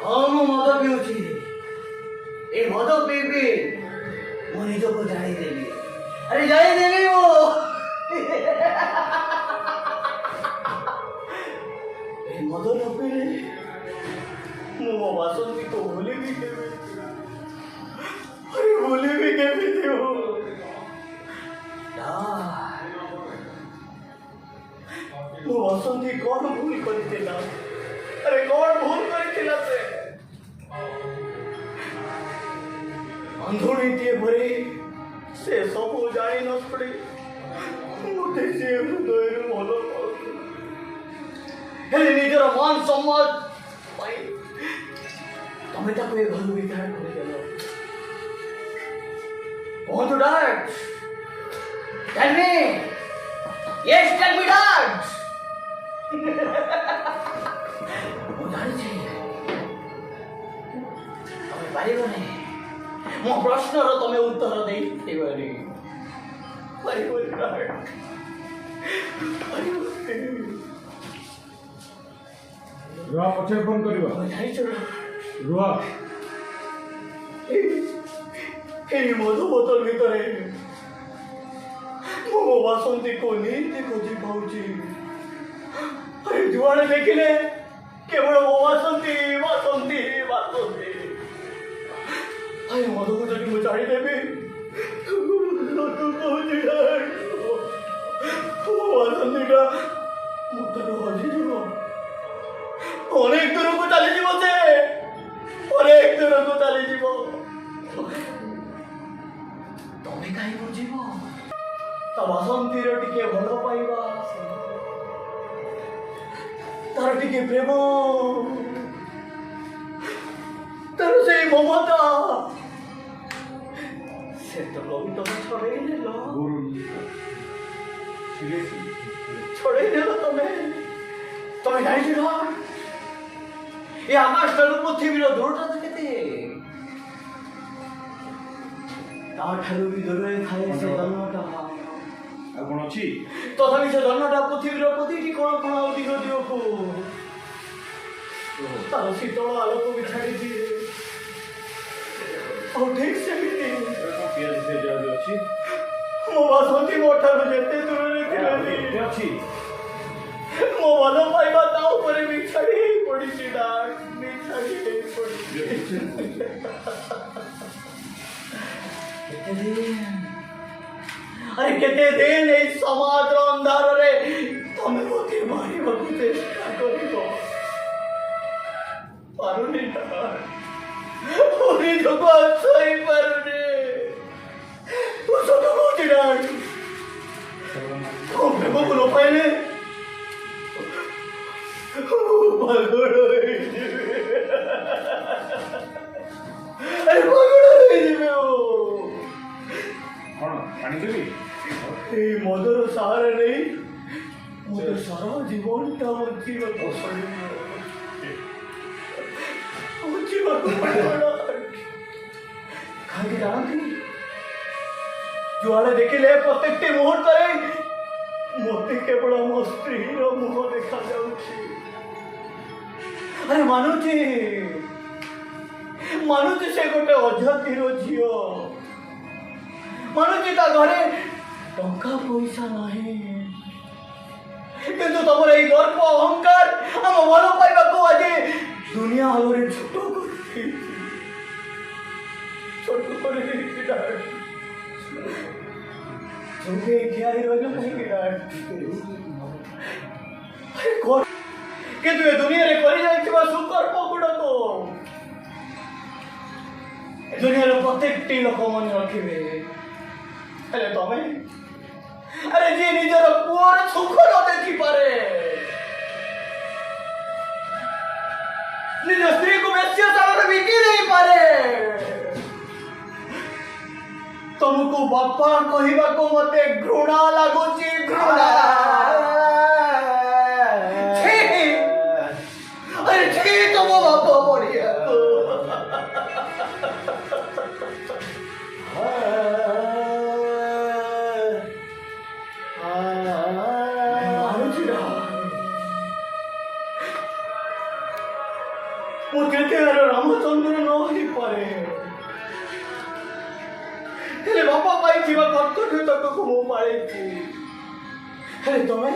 हाँ ମୁଁ ମଦ ପିଉଛି। ଏ ମଦ ପିଇବି ମୁଁ ନିଜକୁ ଜାଣିଦେବି। ଆରେ ଜାଣିଦେବି ମୁଁ। ଏ ମଦ ନ ପିଇଲେ ମୁଁ ମୋ ବାସନ୍ତୀକୁ ଭୁଲିବି କେମିତି? अरे भूले भी केମିତି हो? ମୁଁ ବସନ୍ତି କଣ ଭୁଲ କରିଥିଲା? ଆରେ କଣ ଭୁଲ କରିଥିଲା ସେ? ଅନ୍ଧୁଣିଟିଏ ଭରି ସେ ସବୁ ଜାଣି ନ ପଡ଼ି ମୋତେ ସେ ହୃଦୟରୁ ଭଲ ପାଉଥିଲା। ହେଲେ ନିଜର ମାନ ସମ୍ମାନ ପାଇଁ ତମେ ତାକୁ ଏ ଘରୁ ବିଦାୟ କରିଦେଲ। Want to dad? Tell me. Yes, tell me dad. ମୁଁ ଜାଣିଛି ତମେ ପାରିବନି। ମୋ ପ୍ରଶ୍ନର ତମେ ଉତ୍ତର ଦେଇପାରିବନି। ପାରିବନି ଡାଡ୍। रुआ पछे फोन करियो। ତମେ ଜାଣିଛ रुआ এই মধু বোতল ভিতরে ମୁଁ ମୋ ବାସନ୍ତୀକୁ ନିତି ଖୋଜି ପାଉଛି। ଆରେ ଯୁଆଡ଼େ ଦେଖିଲେ କେବଳ ମୋ ବାସନ୍ତୀ ବାସନ୍ତୀ ବାସନ୍ତୀ। ଆରେ ମଧୁକୁ ଯଦି ମୁଁ ଛାଡ଼ିଦେବି ସତ କହୁଛି ମୋ ବାସନ୍ତୀଟା ମୁହଁରୁ ହଜିଯିବ। ଅନେକ ଦୂରକୁ ଚାଲିଯିବ ସେ, ଅନେକ ଦୂରକୁ ଚାଲିଯିବ। ତମେ କାହିଁ ବୁଝିବ? ତା ବାସନ୍ତୀର ଟିକେ ଭଲ ପାଇବା, ତାର ଟିକେ ପ୍ରେମ, ତାର ସେଇ ମମତା ସେ ତ କବି ତମେ ଛଡ଼େଇ ନେଲ। ଛଡ଼େଇ ନେଲ ତମେ। ତମେ ଜାଣିଛ ନା ଏ ଆକାଶଠାରୁ ପୃଥିବୀର ଦୂରତା କେତେ? ତାଠାରୁ ବି ଦୂରରେ ଥାଏ ସେ ଜନ୍ମଟା। ଆଉ କଣ ଅଛି? ତଥାପି ସେ ଜନ୍ମଟା ପୃଥିବୀର ପ୍ରତିଟି କଣ କଣ ଆଉ ଦିଗ ଦିଗକୁ ତାର ଶୀତଳ ଆଲୋକ ବି ଛାଡ଼ିଦିଏ। ଆଉ ଠିକ୍ ସେମିତି ଅଛି ମୋ ବାସନ୍ତୀ ମୋ ଠାରୁ ଯେତେ ଦୂରରେ ଥିଲେ ଅଛି ମୋ ଭଲ ପାଇବା ତା ଉପରେ ବି ଛାଡ଼ି ହେଇ ପଡ଼ିଛି ଡାକ୍। ବି ଛାଡ଼ି ହେଇ ପଡ଼ିଛି। अरे केते दिन ए समाजर अंधार रे तमे मोती मारिबाकू चेष्टा करिबो। पारुनी ओरी जको सही पारुनी तू सतो मोती डाक तो प्रेम को न पाइले पागल होई जिवे। अरे पागल होई जिवे ओ कौन पानी देवी এই মদর সাহারা নেই মদর সারা জীবনটা বুঝিବାକୁ ପଡ଼ିବ। କାହିଁକି ଜାଣନ୍ତି? ଯୁଆଡ଼େ ଦେଖିଲେ ପ୍ରତ୍ୟେକଟି ମୁହୂର୍ତ୍ତରେ ମୋତେ କେବଳ ମୋ ସ୍ତ୍ରୀର ମୁହଁ ଦେଖାଯାଉଛି। ଆରେ ମାନୁଛି ମାନୁଛି ସେ ଗୋଟେ ଅଜାତିର ଝିଅ। ମାନୁଛି ତା ଘରେ ଟଙ୍କା ପଇସା ନାହିଁ, କିନ୍ତୁ ତମର ଏଇ ଗର୍ବ ଅହଙ୍କାର ଆମ ଭଲ ପାଇବାକୁ ଆଜି ଦୁନିଆ ଆଗରେ ଛୋଟ କରିଦେଇଛି। ଛୋଟ କରିଦେଇଛି ଡାଡ୍। ଚୁପ୍ ଠିଆ ହେଇ ରହିଲ କାହିଁକି ଡାଡ୍? କିନ୍ତୁ ଏ ଦୁନିଆରେ କରିଯାଇଥିବା ସୁକର୍ମ ଗୁଡ଼ାକ ଏ ଦୁନିଆର ପ୍ରତ୍ୟେକଟି ଲୋକ ମନେ ରଖିବେ। ହେଲେ ତମେ अरे जी निजर पुअर सुख न देखी पारे, निज स्त्री को वेश्याशाला बिकी नहीं पारे, तुमको बापा कहवा को मते घृणा लगुची। घृणा अरे छी तुम बाप बढ़िया ମୁଁ ତୃତୀୟର ରାମଚନ୍ଦ୍ର ନ ହେଇପାରେ, ହେଲେ ବାପା ପାଇଥିବା କର୍ତ୍ତବ୍ୟ ତକକୁ ମୁଁ ପାଳିଛି। ହେଲେ ତମେ